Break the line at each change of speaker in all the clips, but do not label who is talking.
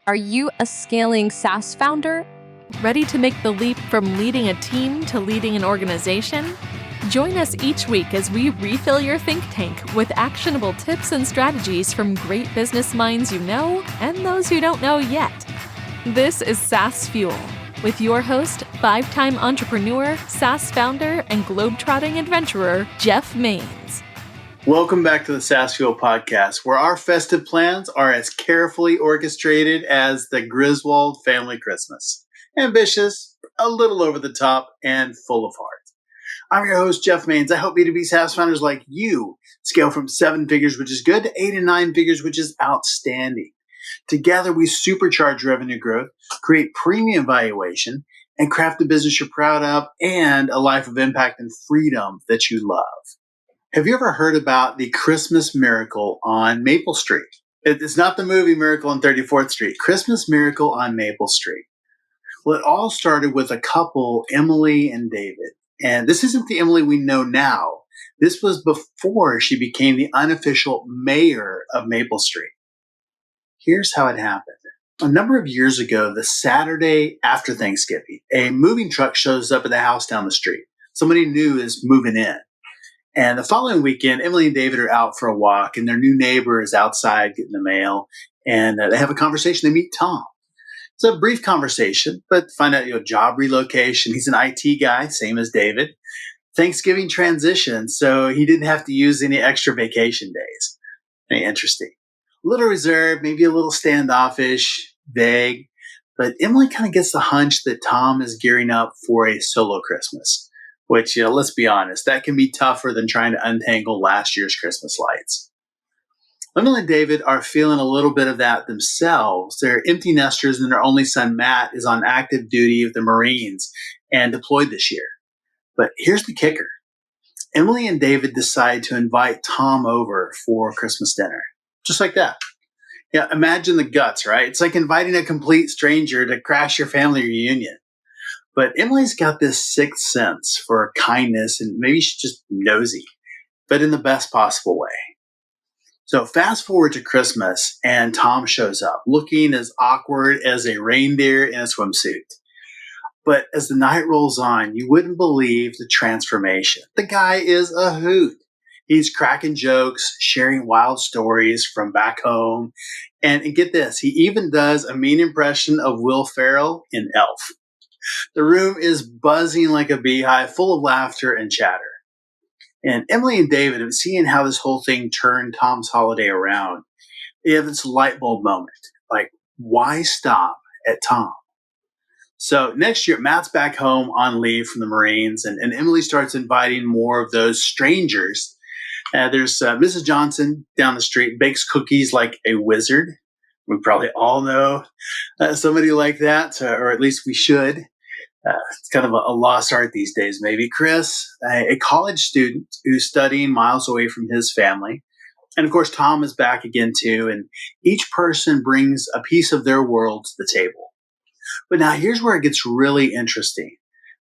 Are you a scaling SaaS founder?
Ready to make the leap from leading a team to leading an organization? Join us each week as we refill your think tank with actionable tips and strategies from great business minds you know and those you don't know yet. This is SaaS Fuel with your host, 5-time entrepreneur, SaaS founder, and globetrotting adventurer, Jeff Maines.
Welcome back to the SaaS Fuel podcast, where our festive plans are as carefully orchestrated as the Griswold family Christmas. Ambitious, a little over the top, and full of heart. I'm your host, Jeff Maines. I help B2B SaaS founders like you scale from 7 figures, which is good, to 8 and 9 figures, which is outstanding. Together, we supercharge revenue growth, create premium valuation, and craft a business you're proud of and a life of impact and freedom that you love. Have you ever heard about the Christmas Miracle on Maple Street? It's not the movie Miracle on 34th Street. Christmas Miracle on Maple Street. Well, it all started with a couple, Emily and David. And this isn't the Emily we know now. This was before she became the unofficial mayor of Maple Street. Here's how it happened. A number of years ago, the Saturday after Thanksgiving, a moving truck shows up at the house down the street. Somebody new is moving in. And the following weekend, Emily and David are out for a walk, and their new neighbor is outside getting the mail. And they have a conversation. They meet Tom. It's a brief conversation, but find out, job relocation. He's an IT guy, same as David. Thanksgiving transition, so he didn't have to use any extra vacation days. Very interesting. A little reserved, maybe a little standoffish, vague. But Emily kind of gets the hunch that Tom is gearing up for a solo Christmas. Which, let's be honest, that can be tougher than trying to untangle last year's Christmas lights. Emily and David are feeling a little bit of that themselves. They're empty nesters, and their only son, Matt, is on active duty with the Marines and deployed this year. But here's the kicker. Emily and David decide to invite Tom over for Christmas dinner. Just like that. Yeah, imagine the guts, right? It's like inviting a complete stranger to crash your family reunion. But Emily's got this sixth sense for kindness, and maybe she's just nosy, but in the best possible way. So fast forward to Christmas, and Tom shows up, looking as awkward as a reindeer in a swimsuit. But as the night rolls on, you wouldn't believe the transformation. The guy is a hoot. He's cracking jokes, sharing wild stories from back home. And get this, he even does a mean impression of Will Ferrell in Elf. The room is buzzing like a beehive, full of laughter and chatter. And Emily and David have seen how this whole thing turned Tom's holiday around. They have this light bulb moment. Like, why stop at Tom? So next year, Matt's back home on leave from the Marines, and Emily starts inviting more of those strangers. There's Mrs. Johnson down the street, bakes cookies like a wizard. We probably all know somebody like that, or at least we should. It's kind of a lost art these days, maybe. Chris, a college student who's studying miles away from his family. And of course, Tom is back again too. And each person brings a piece of their world to the table. But now here's where it gets really interesting.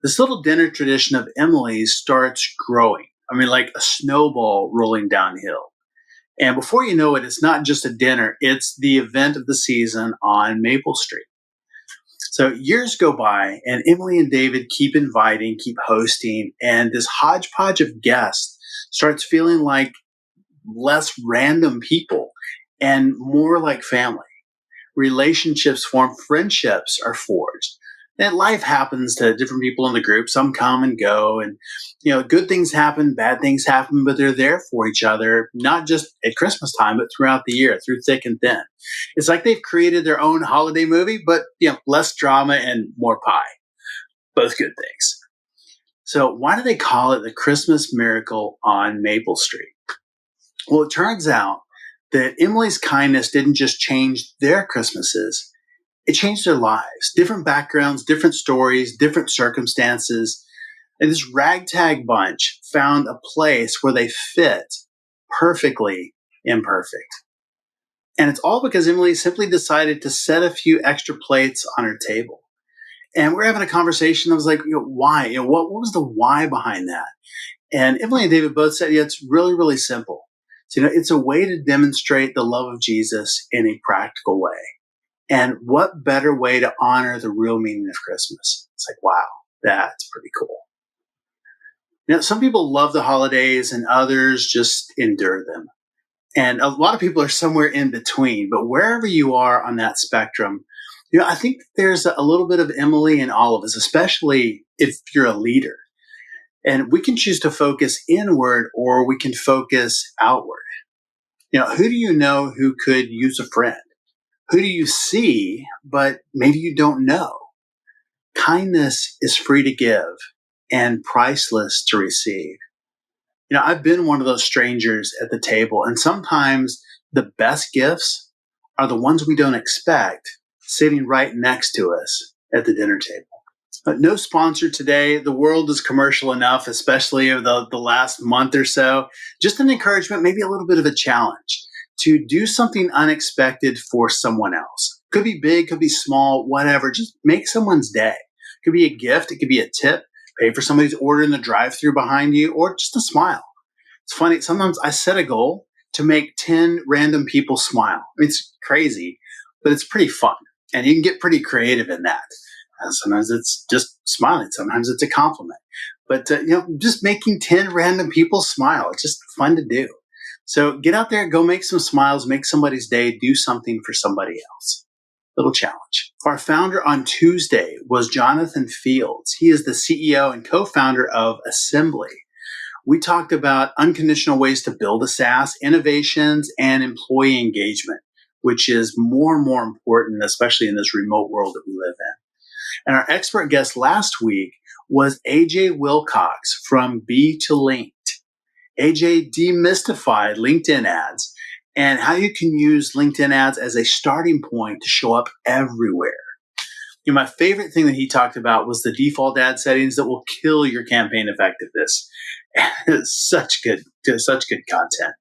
This little dinner tradition of Emily's starts growing. I mean, like a snowball rolling downhill. And before you know it, it's not just a dinner. It's the event of the season on Maple Street. So years go by, and Emily and David keep inviting, keep hosting, and this hodgepodge of guests starts feeling like less random people and more like family. Relationships form, friendships are forged. And life happens to different people in the group. Some come and go, and good things happen, bad things happen, but they're there for each other, not just at Christmas time, but throughout the year, through thick and thin. It's like they've created their own holiday movie, but less drama and more pie. Both good things. So why do they call it the Christmas Miracle on Maple Street? Well, it turns out that Emily's kindness didn't just change their Christmases. It changed their lives. Different backgrounds, different stories, different circumstances. And this ragtag bunch found a place where they fit perfectly imperfect. And it's all because Emily simply decided to set a few extra plates on her table. And we're having a conversation. I was like, why? What was the why behind that? And Emily and David both said, it's really, really simple. So, it's a way to demonstrate the love of Jesus in a practical way. And what better way to honor the real meaning of Christmas? It's like, wow, that's pretty cool. Some people love the holidays and others just endure them. And a lot of people are somewhere in between, but wherever you are on that spectrum, I think there's a little bit of Emily in all of us, especially if you're a leader. And we can choose to focus inward or we can focus outward. Who do you know who could use a friend? Who do you see, but maybe you don't know? Kindness is free to give and priceless to receive. I've been one of those strangers at the table, and sometimes the best gifts are the ones we don't expect sitting right next to us at the dinner table. But no sponsor today. The world is commercial enough, especially over the last month or so. Just an encouragement, maybe a little bit of a challenge to do something unexpected for someone else. Could be big, could be small, whatever. Just make someone's day. It could be a gift. It could be a tip. Pay for somebody's order in the drive-thru behind you, or just a smile. It's funny. Sometimes I set a goal to make 10 random people smile. It's crazy, but it's pretty fun. And you can get pretty creative in that. Sometimes it's just smiling. Sometimes it's a compliment. But, just making 10 random people smile, it's just fun to do. So get out there, go make some smiles, make somebody's day, do something for somebody else. Little challenge. Our founder on Tuesday was Jonathan Fields. He is the CEO and co-founder of Assembly. We talked about unconditional ways to build a SaaS, innovations, and employee engagement, which is more and more important, especially in this remote world that we live in. And our expert guest last week was AJ Wilcox from B2Linked. AJ demystified LinkedIn ads and how you can use LinkedIn ads as a starting point to show up everywhere. My favorite thing that he talked about was the default ad settings that will kill your campaign effectiveness. It's such good content.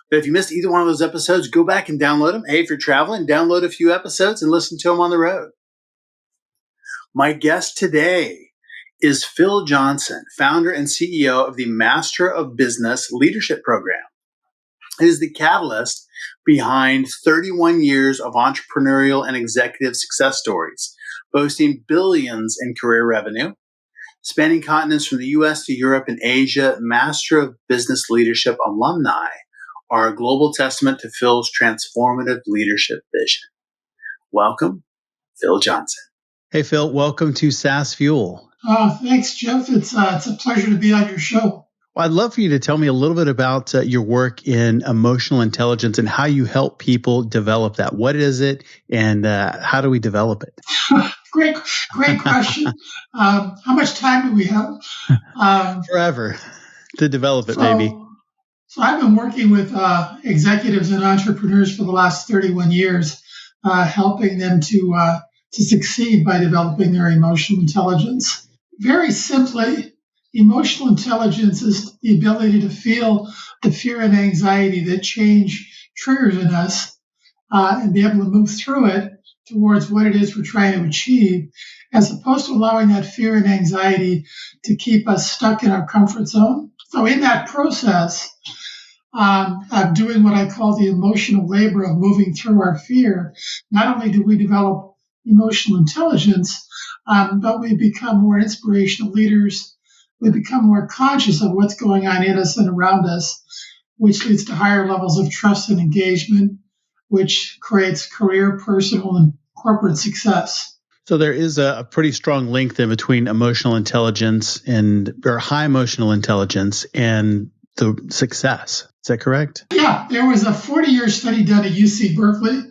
But if you missed either one of those episodes, go back and download them. Hey, if you're traveling, download a few episodes and listen to them on the road. My guest today is Phil Johnson, founder and CEO of the Master of Business Leadership Program. It is the catalyst behind 31 years of entrepreneurial and executive success stories, boasting billions in career revenue. Spanning continents from the US to Europe and Asia, Master of Business Leadership alumni are a global testament to Phil's transformative leadership vision. Welcome, Phil Johnson.
Hey, Phil, welcome to SaaS Fuel.
Thanks, Jeff. It's a pleasure to be on your show.
Well, I'd love for you to tell me a little bit about your work in emotional intelligence and how you help people develop that. What is it, and how do we develop it?
Great question. How much time do we have?
Forever to develop it, maybe.
So I've been working with executives and entrepreneurs for the last 31 years, helping them to succeed by developing their emotional intelligence. Very simply, emotional intelligence is the ability to feel the fear and anxiety that change triggers in us and be able to move through it towards what it is we're trying to achieve, as opposed to allowing that fear and anxiety to keep us stuck in our comfort zone. So in that process of doing what I call the emotional labor of moving through our fear, not only do we develop emotional intelligence, but we become more inspirational leaders. We become more conscious of what's going on in us and around us, which leads to higher levels of trust and engagement, which creates career, personal, and corporate success.
So there is a pretty strong link then between emotional intelligence or high emotional intelligence and the success. Is that correct?
Yeah, there was a 40-year study done at UC Berkeley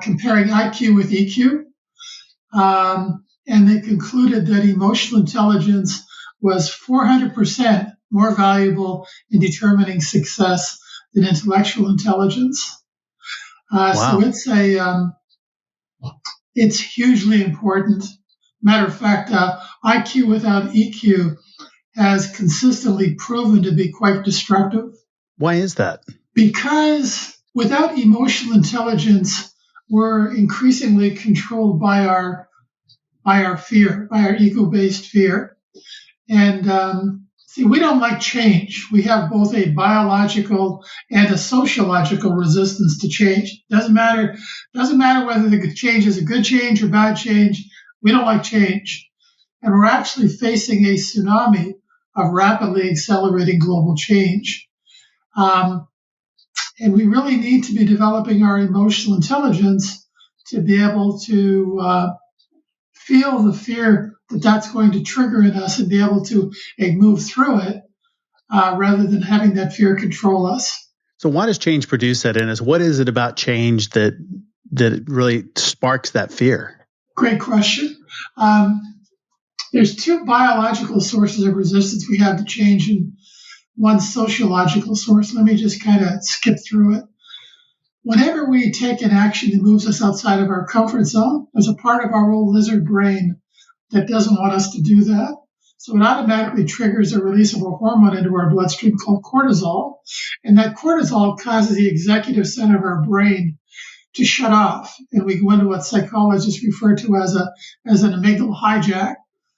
comparing IQ with EQ. And they concluded that emotional intelligence was 400% more valuable in determining success than intellectual intelligence.
Wow.
So it's hugely important. Matter of fact, IQ without EQ has consistently proven to be quite destructive.
Why is that?
Because without emotional intelligence, we're increasingly controlled by our fear, by our ego-based fear. And See, we don't like change. We have both a biological and a sociological resistance to change. Doesn't matter whether the change is a good change or bad change. We don't like change. And we're actually facing a tsunami of rapidly accelerating global change. And we really need to be developing our emotional intelligence to be able to feel the fear that that's going to trigger in us and be able to move through it rather than having that fear control us.
So why does change produce that in us? What is it about change that really sparks that fear?
Great question. There's two biological sources of resistance we have to change and one sociological source. Let me just kind of skip through it. Whenever we take an action that moves us outside of our comfort zone, there's a part of our old lizard brain that doesn't want us to do that. So it automatically triggers a release of a hormone into our bloodstream called cortisol. And that cortisol causes the executive center of our brain to shut off. And we go into what psychologists refer to as an amygdala hijack.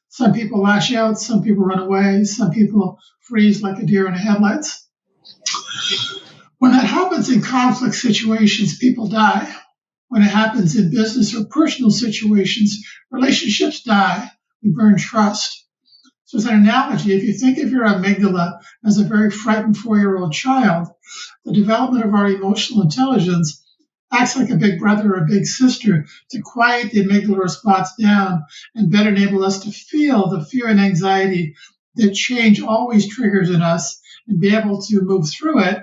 Some people lash out, some people run away, some people freeze like a deer in the headlights. When that happens in conflict situations, people die. When it happens in business or personal situations, relationships die. We burn trust. So as an analogy, if you think of your amygdala as a very frightened 4-year-old child, the development of our emotional intelligence acts like a big brother or a big sister to quiet the amygdala response down and better enable us to feel the fear and anxiety that change always triggers in us and be able to move through it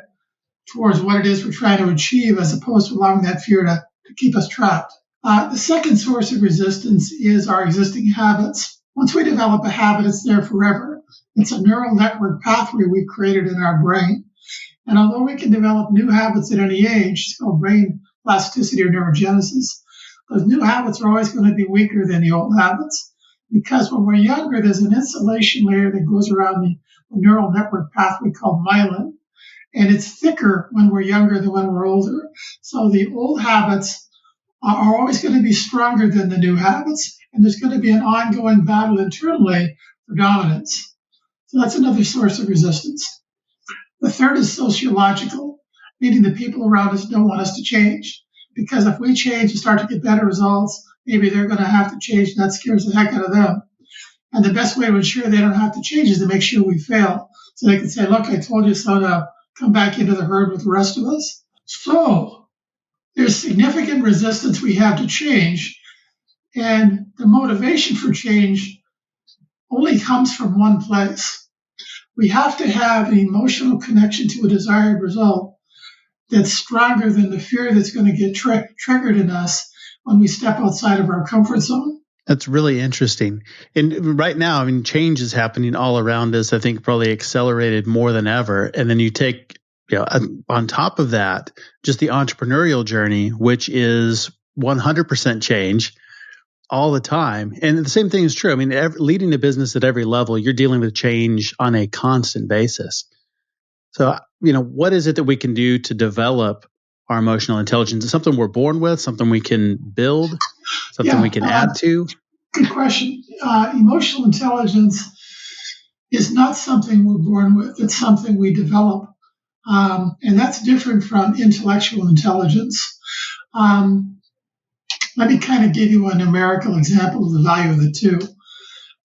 towards what it is we're trying to achieve as opposed to allowing that fear to keep us trapped. The second source of resistance is our existing habits. Once we develop a habit, it's there forever. It's a neural network pathway we've created in our brain. And although we can develop new habits at any age, it's called brain plasticity or neurogenesis, those new habits are always going to be weaker than the old habits. Because when we're younger, there's an insulation layer that goes around the neural network pathway called myelin. And it's thicker when we're younger than when we're older. So the old habits are always going to be stronger than the new habits. And there's going to be an ongoing battle internally for dominance. So that's another source of resistance. The third is sociological, meaning the people around us don't want us to change. Because if we change and start to get better results, maybe they're going to have to change, and that scares the heck out of them. And the best way to ensure they don't have to change is to make sure we fail. So they can say, look, I told you so, now come back into the herd with the rest of us. So there's significant resistance we have to change. And the motivation for change only comes from one place. We have to have an emotional connection to a desired result that's stronger than the fear that's going to get triggered in us when we step outside of our comfort zone.
That's really interesting. And right now, I mean, change is happening all around us. I think probably accelerated more than ever. And then you take, on top of that, just the entrepreneurial journey, which is 100% change all the time. And the same thing is true. I mean, leading a business at every level, you're dealing with change on a constant basis. So, what is it that we can do to develop our emotional intelligence? Is it something we're born with, something we can build, something we can add to?
Good question. Emotional intelligence is not something we're born with. It's something we develop. And that's different from intellectual intelligence. Let me kind of give you a numerical example of the value of the two.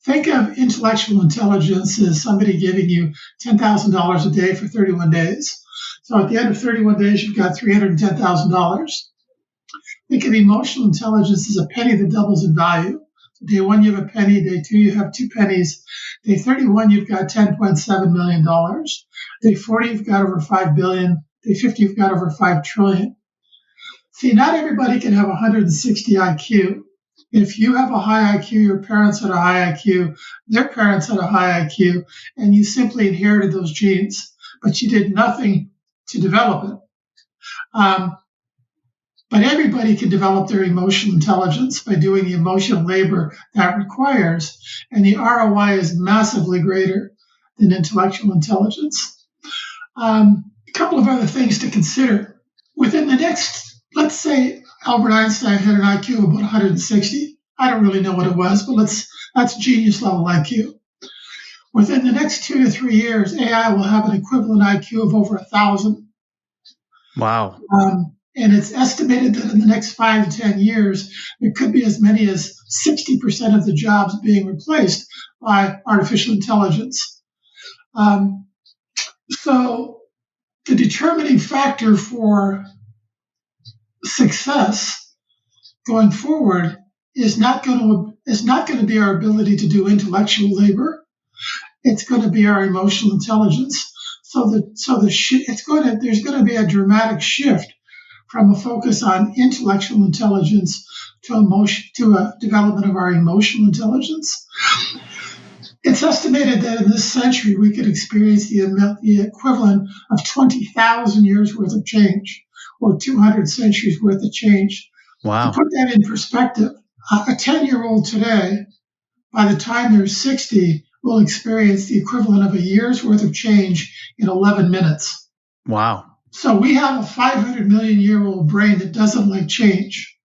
Think of intellectual intelligence as somebody giving you $10,000 a day for 31 days. So at the end of 31 days, you've got $310,000. Think of emotional intelligence as a penny that doubles in value. So day 1, you have a penny. Day 2, you have 2 pennies. Day 31, you've got $10.7 million. Day 40, you've got over $5 billion. Day 50, you've got over $5 trillion. See, not everybody can have 160 IQ. If you have a high IQ, your parents had a high IQ, their parents had a high IQ, and you simply inherited those genes, but you did nothing to develop it. But everybody can develop their emotional intelligence by doing the emotional labor that requires, and the ROI is massively greater than intellectual intelligence. A couple of other things to consider. Within the next, let's say Albert Einstein had an IQ of about 160. I don't really know what it was, but that's genius level IQ. Within the next 2 to 3 years, AI will have an equivalent IQ of over 1,000.
Wow.
And it's estimated that in the next 5 to 10 years, there could be as many as 60% of the jobs being replaced by artificial intelligence. So the determining factor for success going forward is not going to be our ability to do intellectual labor. It's going to be our emotional intelligence. There's going to be a dramatic shift from a focus on intellectual intelligence to a development of our emotional intelligence. It's estimated that in this century we could experience the equivalent of 20,000 years worth of change, or 200 centuries worth of change.
Wow.
To put that in perspective, a 10-year-old today, by the time they're 60, will experience the equivalent of a year's worth of change in 11 minutes.
Wow.
So we have a 500 million year old brain that doesn't like change.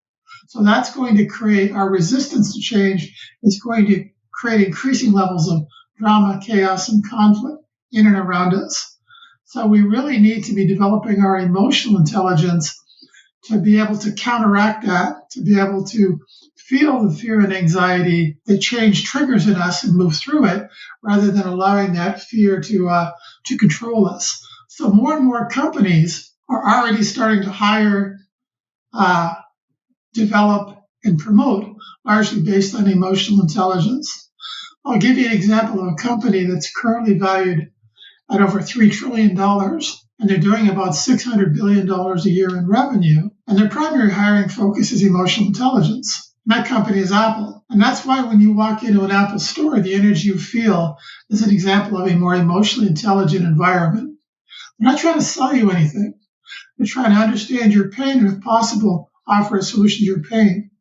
So that's going to create our resistance to change. Is going to create increasing levels of drama, chaos, and conflict in and around us. So we really need to be developing our emotional intelligence to be able to counteract that, to be able to feel the fear and anxiety that change triggers in us and move through it, rather than allowing that fear to control us. So more and more companies are already starting to hire, develop, and promote, largely based on emotional intelligence. I'll give you an example of a company that's currently valued at over $3 trillion, and they're doing about $600 billion a year in revenue, and their primary hiring focus is emotional intelligence. And that company is Apple. And that's why when you walk into an Apple store, the energy you feel is an example of a more emotionally intelligent environment. They're not trying to sell you anything. They're trying to understand your pain and, if possible, offer a solution to your pain.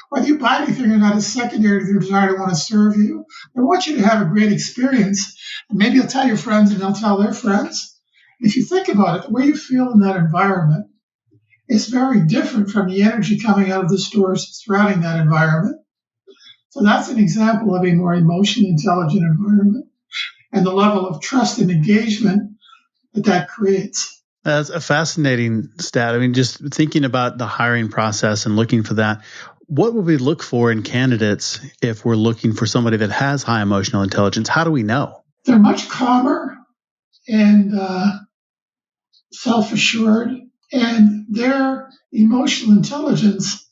Whether you buy anything or not is secondary to their desire to want to serve you. They want you to have a great experience. And maybe you'll tell your friends and they'll tell their friends. If you think about it, the way you feel in that environment is very different from the energy coming out of the stores surrounding that environment. So that's an example of a more emotionally intelligent environment and the level of trust and engagement that creates.
That's a fascinating stat. I mean, just thinking about the hiring process and looking for that, what would we look for in candidates if we're looking for somebody that has high emotional intelligence? How do we know?
They're much calmer and self-assured, and their emotional intelligence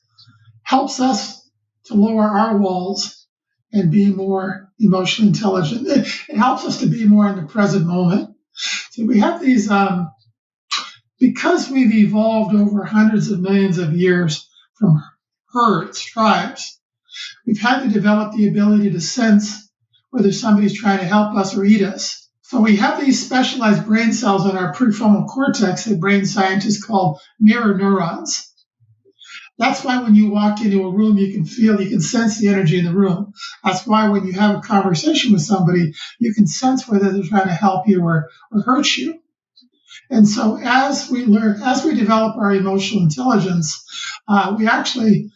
helps us to lower our walls and be more emotionally intelligent. It helps us to be more in the present moment. So we have these, because we've evolved over hundreds of millions of years from herds, tribes, we've had to develop the ability to sense whether somebody's trying to help us or eat us. So we have these specialized brain cells in our prefrontal cortex that brain scientists call mirror neurons. That's why when you walk into a room, you can sense the energy in the room. That's why when you have a conversation with somebody, you can sense whether they're trying to help you or hurt you. And so as we develop our emotional intelligence, we actually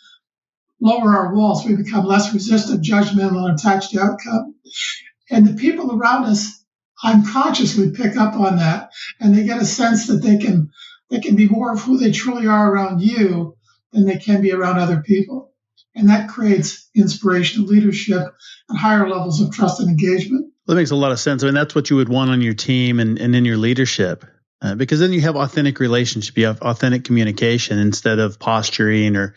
lower our walls. We become less resistant, judgmental, and attached to outcome. And the people around us unconsciously pick up on that, and they get a sense that they can be more of who they truly are around you than they can be around other people. And that creates inspirational leadership and higher levels of trust and engagement.
That makes a lot of sense. I mean, that's what you would want on your team and in your leadership, because then you have authentic relationship, you have authentic communication instead of posturing or,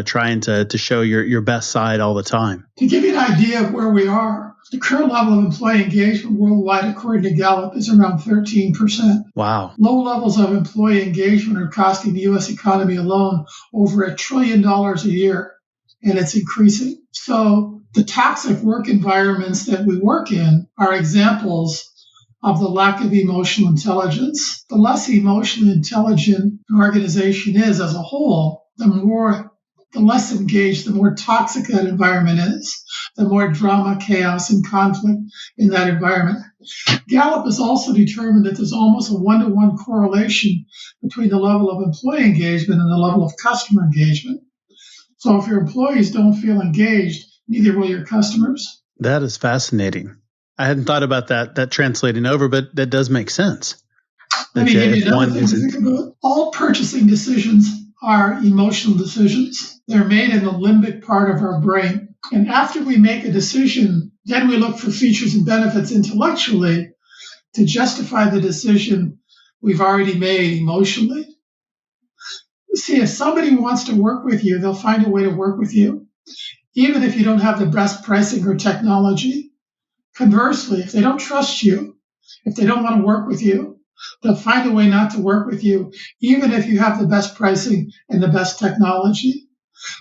trying to show your best side all the time.
To give you an idea of where we are, the current level of employee engagement worldwide, according to Gallup, is around 13%.
Wow.
Low levels of employee engagement are costing the U.S. economy alone over $1 trillion a year, and it's increasing. So the toxic work environments that we work in are examples of the lack of emotional intelligence. The less emotionally intelligent an organization is as a whole, the less engaged, the more toxic that environment is, the more drama, chaos, and conflict in that environment. Gallup has also determined that there's almost a 1-to-1 correlation between the level of employee engagement and the level of customer engagement. So if your employees don't feel engaged, neither will your customers.
That is fascinating. I hadn't thought about that translating over, but that does make sense.
Let me give you another thing to think about. All purchasing decisions are emotional decisions. They're made in the limbic part of our brain. And after we make a decision, then we look for features and benefits intellectually to justify the decision we've already made emotionally. See, if somebody wants to work with you, they'll find a way to work with you, even if you don't have the best pricing or technology. Conversely, if they don't trust you, if they don't want to work with you, they'll find a way not to work with you, even if you have the best pricing and the best technology.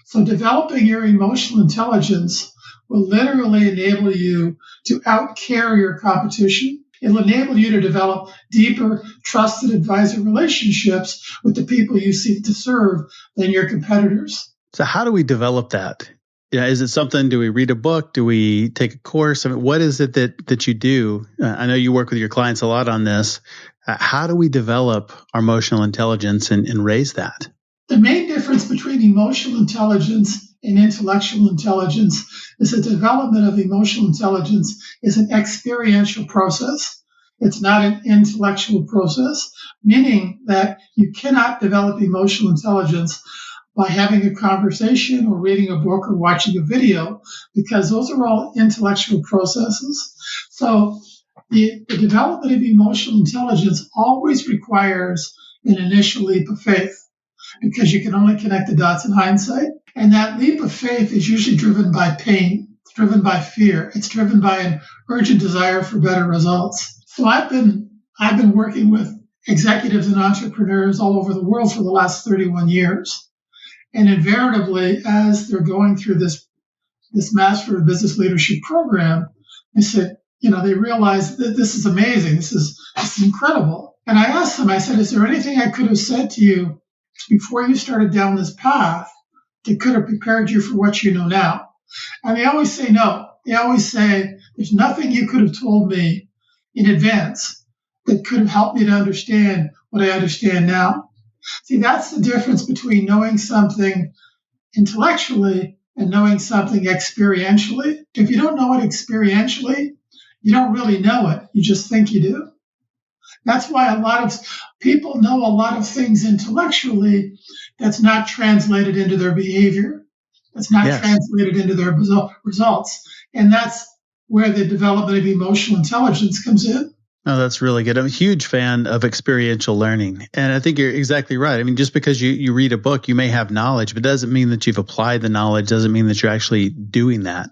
So developing your emotional intelligence will literally enable you to outcarry your competition. It'll enable you to develop deeper, trusted advisor relationships with the people you seek to serve than your competitors.
So how do we develop that? Is it something, do we read a book? Do we take a course? I mean, what is it that you do? I know you work with your clients a lot on this. How do we develop our emotional intelligence and raise that?
The main difference between emotional intelligence and intellectual intelligence is the development of emotional intelligence is an experiential process. It's not an intellectual process, meaning that you cannot develop emotional intelligence by having a conversation or reading a book or watching a video, because those are all intellectual processes. So the development of emotional intelligence always requires an initial leap of faith, because you can only connect the dots in hindsight. And that leap of faith is usually driven by pain. It's driven by fear. It's driven by an urgent desire for better results. So I've been working with executives and entrepreneurs all over the world for the last 31 years. And invariably, as they're going through this Master of Business Leadership program, I said, they realize that this is amazing. This is incredible. And I asked them, I said, is there anything I could have said to you before you started down this path that could have prepared you for what you know now? And they always say no. They always say, there's nothing you could have told me in advance that could have helped me to understand what I understand now. See, that's the difference between knowing something intellectually and knowing something experientially. If you don't know it experientially, you don't really know it. You just think you do. That's why a lot of people know a lot of things intellectually that's not translated into their behavior. That's not translated into their results. And that's where the development of emotional intelligence comes in.
Oh, that's really good. I'm a huge fan of experiential learning. And I think you're exactly right. I mean, just because you read a book, you may have knowledge, but it doesn't mean that you've applied the knowledge, doesn't mean that you're actually doing that.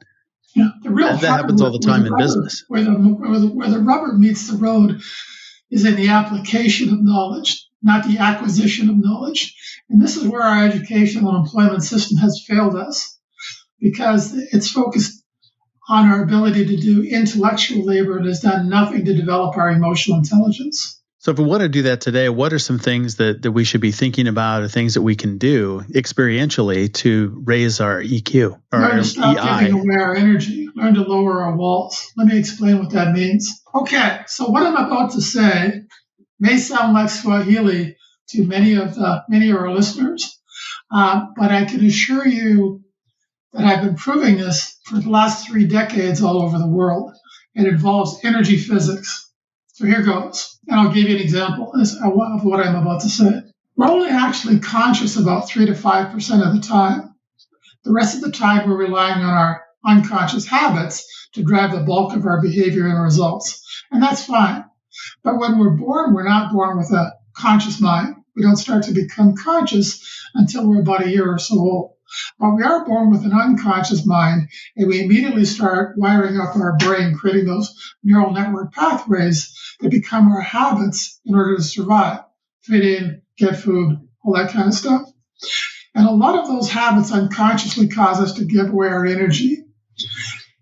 Yeah, that
happens all the time in business.
Where the rubber meets the road is in the application of knowledge, not the acquisition of knowledge. And this is where our educational and employment system has failed us, because it's focused on our ability to do intellectual labor and has done nothing to develop our emotional intelligence.
So if we want to do that today, what are some things that we should be thinking about, or things that we can do experientially to raise our EQ or
Learn to stop
EI?
giving away our energy. Learn to lower our walls. Let me explain what that means. Okay, so what I'm about to say may sound like Swahili to many of our listeners, but I can assure you that I've been proving this for the last 3 decades all over the world. It involves energy physics. So here goes. And I'll give you an example of what I'm about to say. We're only actually conscious about 3 to 5% of the time. The rest of the time, we're relying on our unconscious habits to drive the bulk of our behavior and results. And that's fine. But when we're born, we're not born with a conscious mind. We don't start to become conscious until we're about a year or so old. But we are born with an unconscious mind, and we immediately start wiring up our brain, creating those neural network pathways that become our habits in order to survive, fit in, get food, all that kind of stuff. And a lot of those habits unconsciously cause us to give away our energy.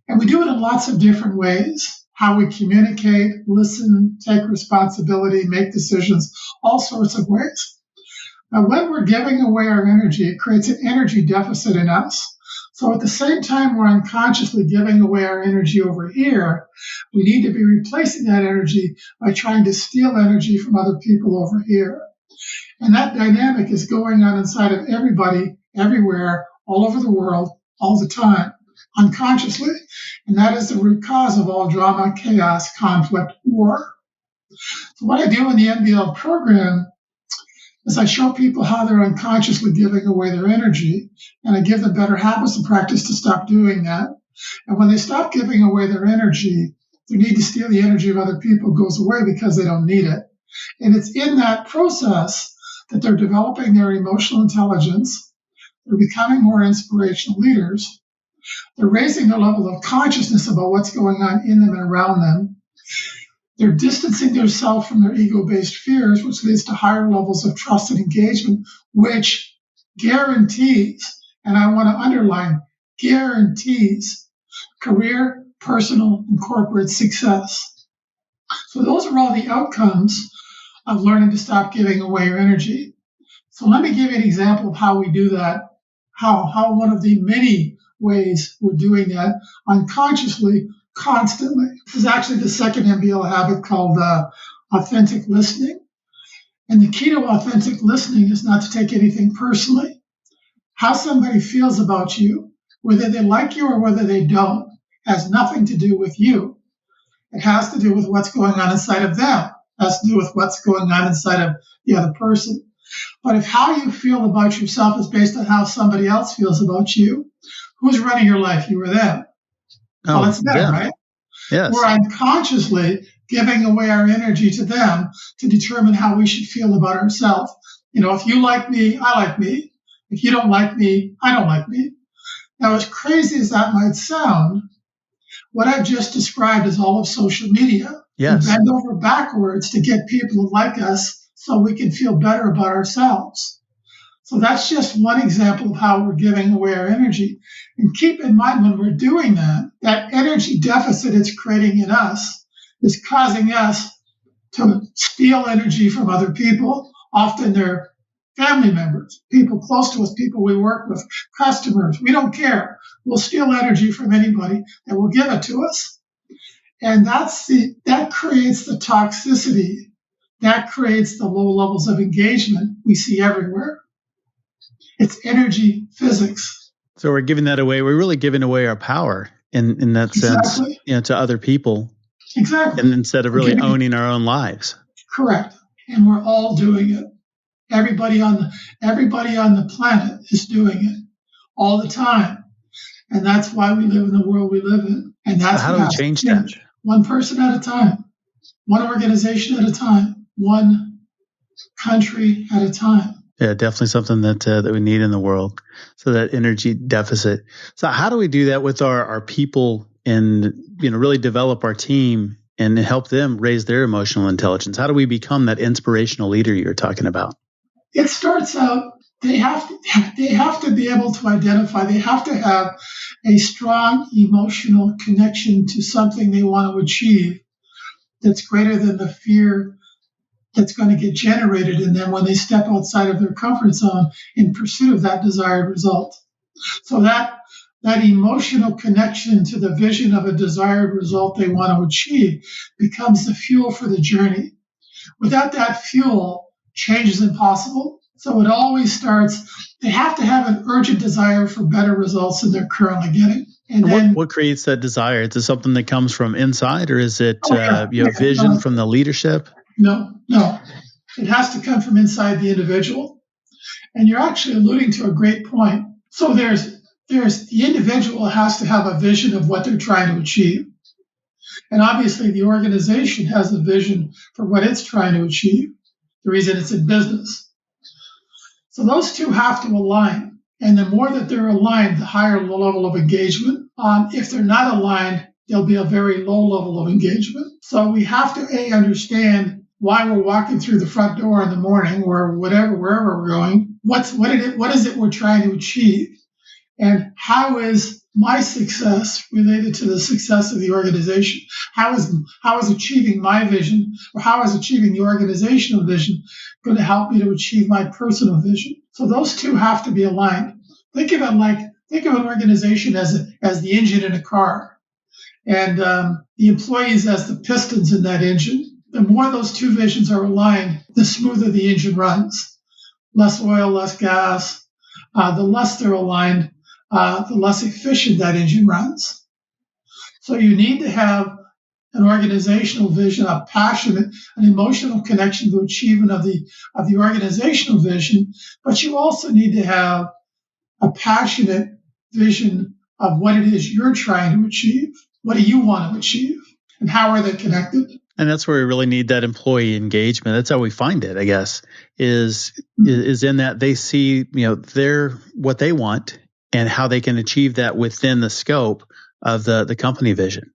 And we do it in lots of different ways. How we communicate, listen, take responsibility, make decisions, all sorts of ways. Now, when we're giving away our energy, it creates an energy deficit in us. So at the same time we're unconsciously giving away our energy over here, we need to be replacing that energy by trying to steal energy from other people over here. And that dynamic is going on inside of everybody, everywhere, all over the world, all the time. unconsciously. And that is the root cause of all drama, chaos, conflict, war. So what I do in the MBL program is I show people how they're unconsciously giving away their energy, and I give them better habits and practice to stop doing that. And when they stop giving away their energy, their need to steal the energy of other people goes away because they don't need it. And it's in that process that they're developing their emotional intelligence, they're becoming more inspirational leaders, they're raising their level of consciousness about what's going on in them and around them. They're distancing themselves from their ego-based fears, which leads to higher levels of trust and engagement, which guarantees, and I want to underline, guarantees career, personal, and corporate success. So those are all the outcomes of learning to stop giving away your energy. So let me give you an example of how we do that, how one of the many ways we're doing that unconsciously, constantly. This is actually the second MBL habit called authentic listening. And the key to authentic listening is not to take anything personally. How somebody feels about you, whether they like you or whether they don't, has nothing to do with you. It has to do with what's going on inside of them. It has to do with what's going on inside of the other person. But if how you feel about yourself is based on how somebody else feels about you, who's running your life, you or them? Well, it's them,
yeah.
right?
Yes.
We're unconsciously giving away our energy to them to determine how we should feel about ourselves. If you like me, I like me. If you don't like me, I don't like me. Now, as crazy as that might sound, what I've just described is all of social media.
Yes.
We bend over backwards to get people to like us so we can feel better about ourselves. So that's just one example of how we're giving away our energy. And keep in mind when we're doing that, that energy deficit it's creating in us is causing us to steal energy from other people. Often they're family members, people close to us, people we work with, customers. We don't care. We'll steal energy from anybody that will give it to us. And that creates the toxicity. That creates the low levels of engagement we see everywhere. It's energy physics.
So we're giving that away. We're really giving away our power in that sense, to other people.
Exactly.
And instead of really owning our own lives.
Correct. And we're all doing it. Everybody on the planet is doing it all the time. And that's why we live in the world we live in. And that's
how do we change that?
One person at a time, one organization at a time, one country at a time.
Yeah, definitely something that we need in the world. So that energy deficit. So how do we do that with our people and really develop our team and help them raise their emotional intelligence? How do we become that inspirational leader you're talking about?
It starts out they have to be able to identify. They have to have a strong emotional connection to something they want to achieve that's greater than the fear that's going to get generated in them when they step outside of their comfort zone in pursuit of that desired result. So that emotional connection to the vision of a desired result they want to achieve becomes the fuel for the journey. Without that fuel, change is impossible. So it always starts, they have to have an urgent desire for better results than they're currently getting. And then,
what creates that desire? Is it something that comes from inside, or is it vision from the leadership?
No. It has to come from inside the individual. And you're actually alluding to a great point. So there's the individual has to have a vision of what they're trying to achieve. And obviously the organization has a vision for what it's trying to achieve, the reason it's in business. So those two have to align. And the more that they're aligned, the higher the level of engagement. If they're not aligned, there'll be a very low level of engagement. So we have to understand why we're walking through the front door in the morning or wherever we're going. What is it we're trying to achieve? And how is my success related to the success of the organization? How is achieving my vision, or how is achieving the organizational vision going to help me to achieve my personal vision? So those two have to be aligned. Think of an organization as the engine in a car, and the employees as the pistons in that engine. The more those two visions are aligned, the smoother the engine runs. Less oil, less gas. The less they're aligned, the less efficient that engine runs. So you need to have an organizational vision, a passion, an emotional connection to achievement of the organizational vision, but you also need to have a passionate vision of what it is you're trying to achieve. What do you want to achieve? And how are they connected?
And that's where we really need that employee engagement. That's how we find it, I guess, is in that they see, their what they want and how they can achieve that within the scope of the company vision.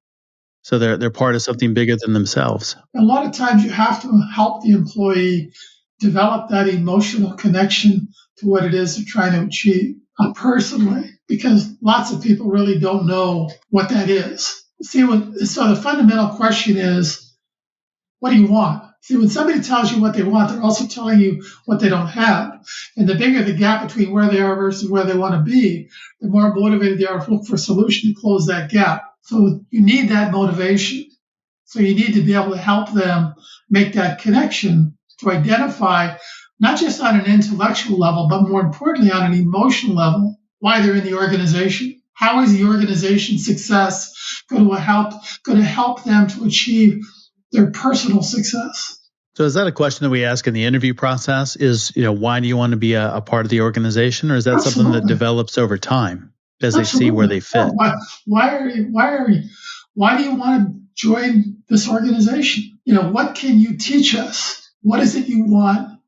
So they're part of something bigger than themselves.
A lot of times you have to help the employee develop that emotional connection to what it is they're trying to achieve personally, because lots of people really don't know what that is. So the fundamental question is, what do you want? See, when somebody tells you what they want, they're also telling you what they don't have. And the bigger the gap between where they are versus where they want to be, the more motivated they are to look for a solution to close that gap. So you need that motivation. So you need to be able to help them make that connection to identify, not just on an intellectual level, but more importantly on an emotional level, why they're in the organization. How is the organization's success going to help them to achieve their personal success?
So is that a question that we ask in the interview process? Is, why do you want to be a part of the organization? Or is that
Absolutely.
something that develops over time as
Absolutely.
they see where they fit?
Why do you want to join this organization? What can you teach us? What is it you want?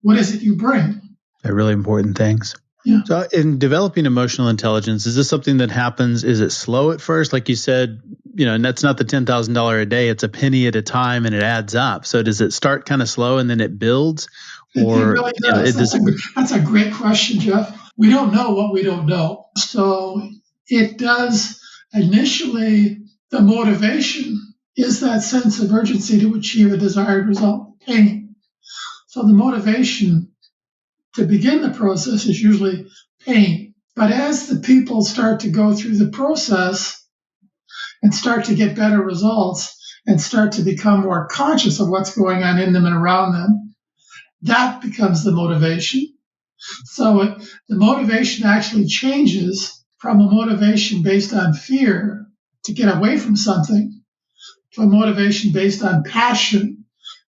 What is it you bring?
They're really important things.
Yeah.
So in developing emotional intelligence, is this something that happens? Is it slow at first? Like you said, and that's not the $10,000 a day. It's a penny at a time and it adds up. So does it start kind of slow and then it builds? Or
it really does. That's a great question, Jeff. We don't know what we don't know. So it does initially, the motivation is that sense of urgency to achieve a desired result, pain. So the motivation to begin the process is usually pain. But as the people start to go through the process and start to get better results and start to become more conscious of what's going on in them and around them, that becomes the motivation. So the motivation actually changes from a motivation based on fear to get away from something to a motivation based on passion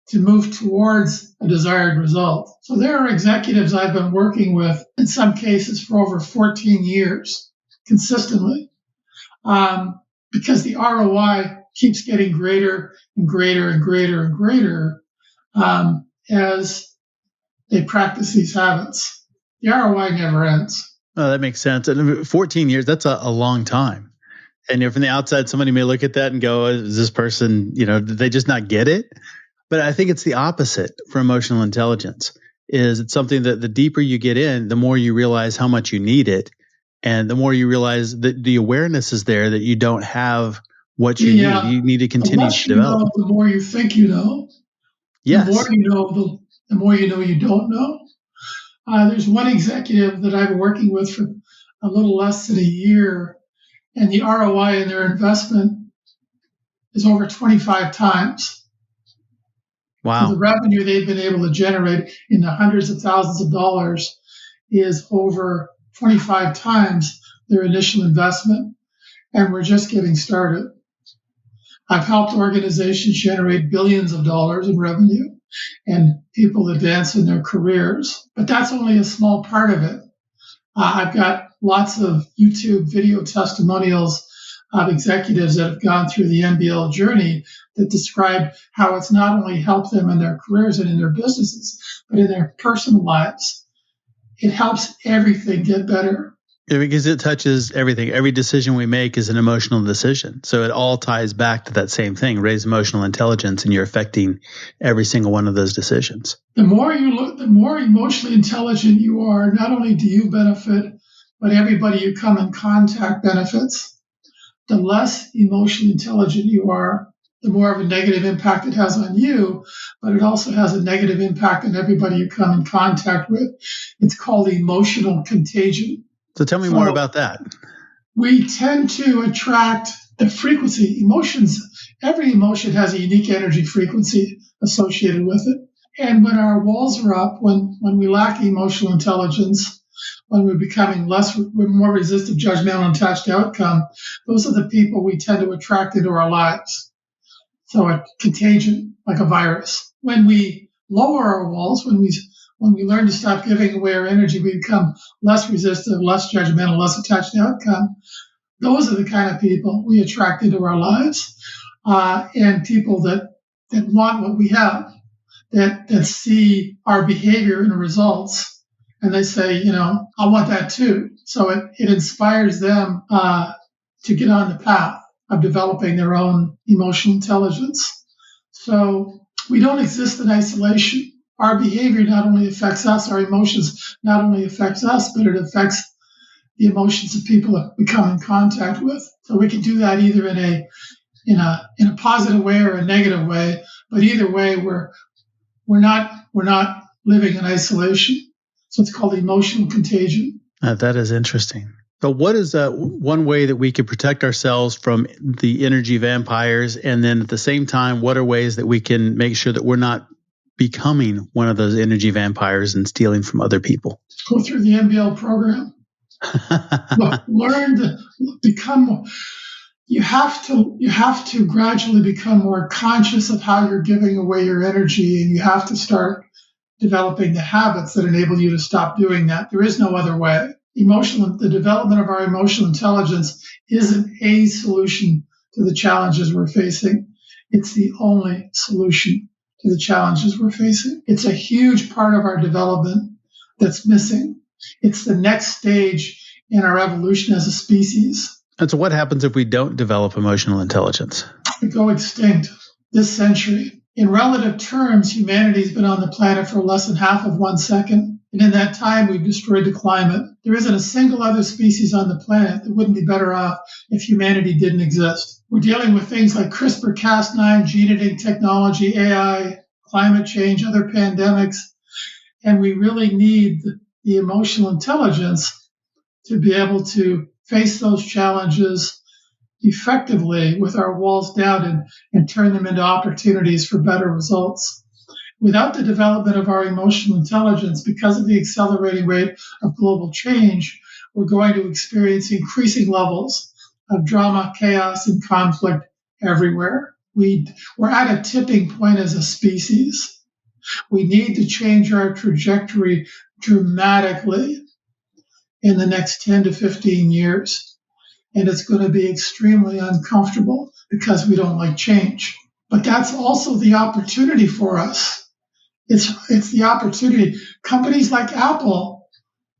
to move towards a desired result. So there are executives I've been working with, in some cases for over 14 years, consistently, because the ROI keeps getting greater and greater and greater and greater as they practice these habits. The ROI never ends.
Oh, that makes sense. And 14 years, that's a long time. And from the outside, somebody may look at that and go, is this person, did they just not get it? But I think it's the opposite for emotional intelligence. It's something that the deeper you get in, the more you realize how much you need it. And the more you realize that the awareness is there that you don't have what you need. You need to continue to develop.
The more you think you know.
Yes.
The more you know, the more you know you don't know. There's one executive that I've been working with for a little less than a year, and the ROI in their investment is over 25 times.
Wow.
So the revenue they've been able to generate in the hundreds of thousands of dollars is over 25 times their initial investment, and we're just getting started. I've helped organizations generate billions of dollars in revenue and people advance in their careers, but that's only a small part of it. I've got lots of YouTube video testimonials of executives that have gone through the MBL journey that describe how it's not only helped them in their careers and in their businesses, but in their personal lives. It helps everything get better.
Yeah, because it touches everything. Every decision we make is an emotional decision. So it all ties back to that same thing, raise emotional intelligence, and you're affecting every single one of those decisions.
The more emotionally intelligent you are, not only do you benefit, but everybody you come in contact benefits. The less emotionally intelligent you are, the more of a negative impact it has on you, but it also has a negative impact on everybody you come in contact with. It's called emotional contagion.
So tell me more about that.
We tend to attract the frequency. Emotions, every emotion has a unique energy frequency associated with it. And when our walls are up, when we lack emotional intelligence, when we're becoming we're more resistant, judgmental, and attached to outcome, those are the people we tend to attract into our lives. So a contagion, like a virus. When we lower our walls, when we learn to stop giving away our energy, we become less resistant, less judgmental, less attached to outcome. Those are the kind of people we attract into our lives, and people that want what we have, that see our behavior and results, and they say, I want that too. So it inspires them to get on the path of developing their own emotional intelligence. So we don't exist in isolation. Our behavior not only affects us, our emotions not only affects us, but it affects the emotions of people that we come in contact with. So we can do that either in a positive way or a negative way. But either way, we're not living in isolation. So it's called emotional contagion.
That is interesting. So what is one way that we could protect ourselves from the energy vampires? And then at the same time, what are ways that we can make sure that we're not becoming one of those energy vampires and stealing from other people?
Go through the MBL program. Learn to become. You have to gradually become more conscious of how you're giving away your energy, and you have to start developing the habits that enable you to stop doing that. There is no other way. The development of our emotional intelligence isn't a solution to the challenges we're facing. It's the only solution to the challenges we're facing. It's a huge part of our development that's missing. It's the next stage in our evolution as a species.
And so what happens if we don't develop emotional intelligence?
We go extinct this century. In relative terms, humanity's been on the planet for less than half of 1 second. And in that time, we've destroyed the climate. There isn't a single other species on the planet that wouldn't be better off if humanity didn't exist. We're dealing with things like CRISPR-Cas9, gene editing technology, AI, climate change, other pandemics. And we really need the emotional intelligence to be able to face those challenges effectively with our walls down and turn them into opportunities for better results. Without the development of our emotional intelligence, because of the accelerating rate of global change, we're going to experience increasing levels of drama, chaos, and conflict everywhere. We're at a tipping point as a species. We need to change our trajectory dramatically in the next 10 to 15 years. And it's going to be extremely uncomfortable because we don't like change. But that's also the opportunity for us. It's the opportunity. Companies like Apple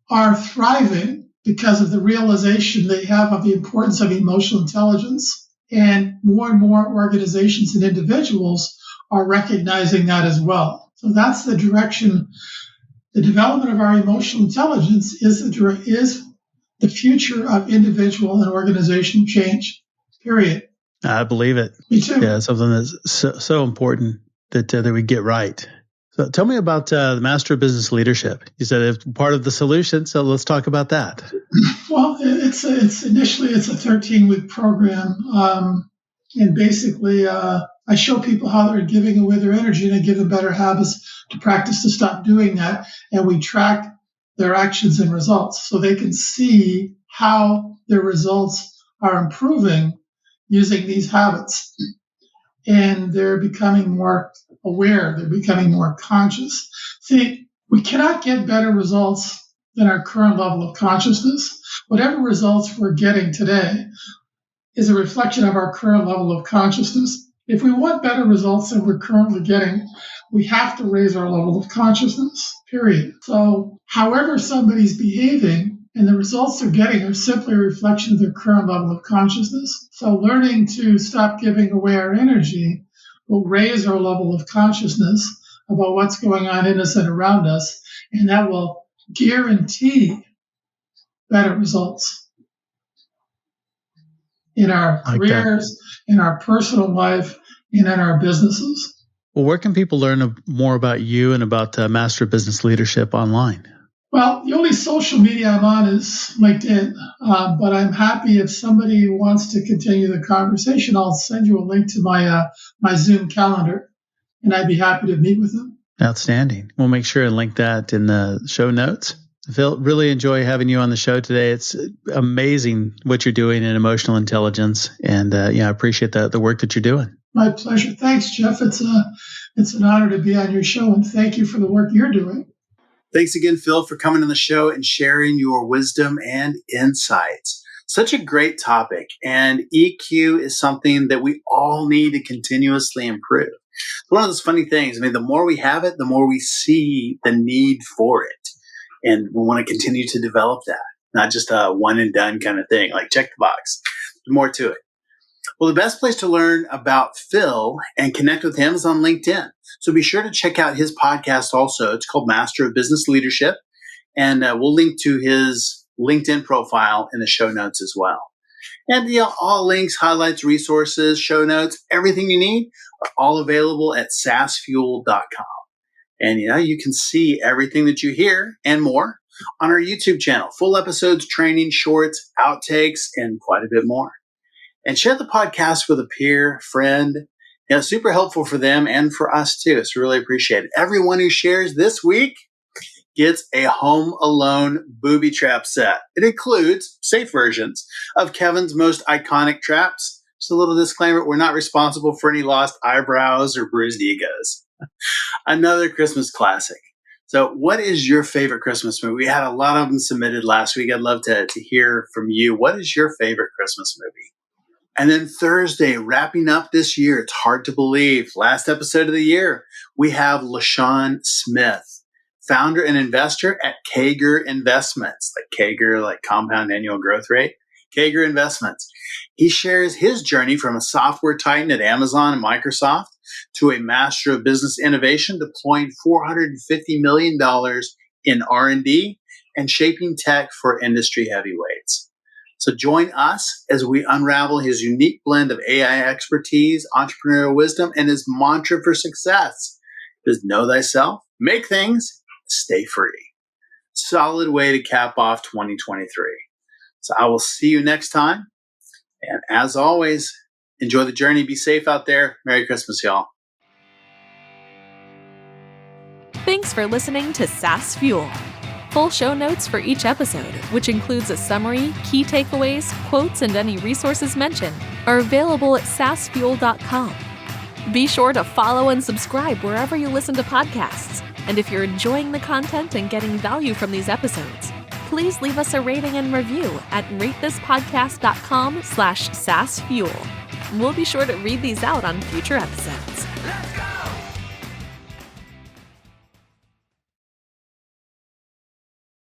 are thriving because of the realization they have of the importance of emotional intelligence. And more organizations and individuals are recognizing that as well. So that's the direction. The development of our emotional intelligence is the future of individual and organizational change, period.
I believe it.
Me too.
Yeah, something that's so important that we get right. So tell me about the Master of Business Leadership. You said it's part of the solution, so let's talk about that.
Well, it's initially a 13-week program, and basically I show people how they're giving away their energy, and I give them better habits to practice to stop doing that, and we track their actions and results so they can see how their results are improving using these habits. And they're becoming more aware, they're becoming more conscious. See, we cannot get better results than our current level of consciousness. Whatever results we're getting today is a reflection of our current level of consciousness. If we want better results than we're currently getting, we have to raise our level of consciousness, period. So however somebody's behaving and the results they're getting are simply a reflection of their current level of consciousness. So learning to stop giving away our energy will raise our level of consciousness about what's going on in us and around us, and that will guarantee better results in our careers, in our personal life, and in our businesses.
Well, where can people learn more about you and about Master Business Leadership online?
Well, the only social media I'm on is LinkedIn, but I'm happy if somebody wants to continue the conversation, I'll send you a link to my Zoom calendar, and I'd be happy to meet with them.
Outstanding. We'll make sure and link that in the show notes Phil, really enjoy having you on the show today. It's amazing what you're doing in emotional intelligence, and I appreciate the work that you're doing.
My pleasure. Thanks, Jeff. It's an honor to be on your show, and thank you for the work you're doing.
Thanks again, Phil, for coming on the show and sharing your wisdom and insights. Such a great topic, and EQ is something that we all need to continuously improve. It's one of those funny things. I mean, the more we have it, the more we see the need for it. And we want to continue to develop that, not just a one and done kind of thing, like check the box. There's more to it. Well, the best place to learn about Phil and connect with him is on LinkedIn. So be sure to check out his podcast also. It's called Master of Business Leadership. And we'll link to his LinkedIn profile in the show notes as well. And all links, highlights, resources, show notes, everything you need are all available at saasfuel.com. And you can see everything that you hear and more on our YouTube channel. Full episodes, training, shorts, outtakes, and quite a bit more. And share the podcast with a peer, friend. Super helpful for them and for us too. It's really appreciated. Everyone who shares this week gets a Home Alone booby trap set. It includes safe versions of Kevin's most iconic traps. Just a little disclaimer, we're not responsible for any lost eyebrows or bruised egos. Another Christmas classic. So what is your favorite Christmas movie? We had a lot of them submitted last week. I'd love to hear from you. What is your favorite Christmas movie? And then Thursday, wrapping up this year, it's hard to believe, last episode of the year, we have LaShawn Smith, founder and investor at Kager Investments, like Kager, like compound annual growth rate, Kager Investments. He shares his journey from a software titan at Amazon and Microsoft to a master of business innovation, deploying $450 million in R&D and shaping tech for industry heavyweights. So join us as we unravel his unique blend of AI expertise, entrepreneurial wisdom, and his mantra for success is know thyself, make things, stay free. Solid way to cap off 2023. So I will see you next time. And as always, enjoy the journey. Be safe out there. Merry Christmas, y'all.
Thanks for listening to SaaS Fuel. Full show notes for each episode, which includes a summary, key takeaways, quotes, and any resources mentioned, are available at saasfuel.com. Be sure to follow and subscribe wherever you listen to podcasts. And if you're enjoying the content and getting value from these episodes, please leave us a rating and review at ratethispodcast.com/saasfuel. We'll be sure to read these out on future episodes.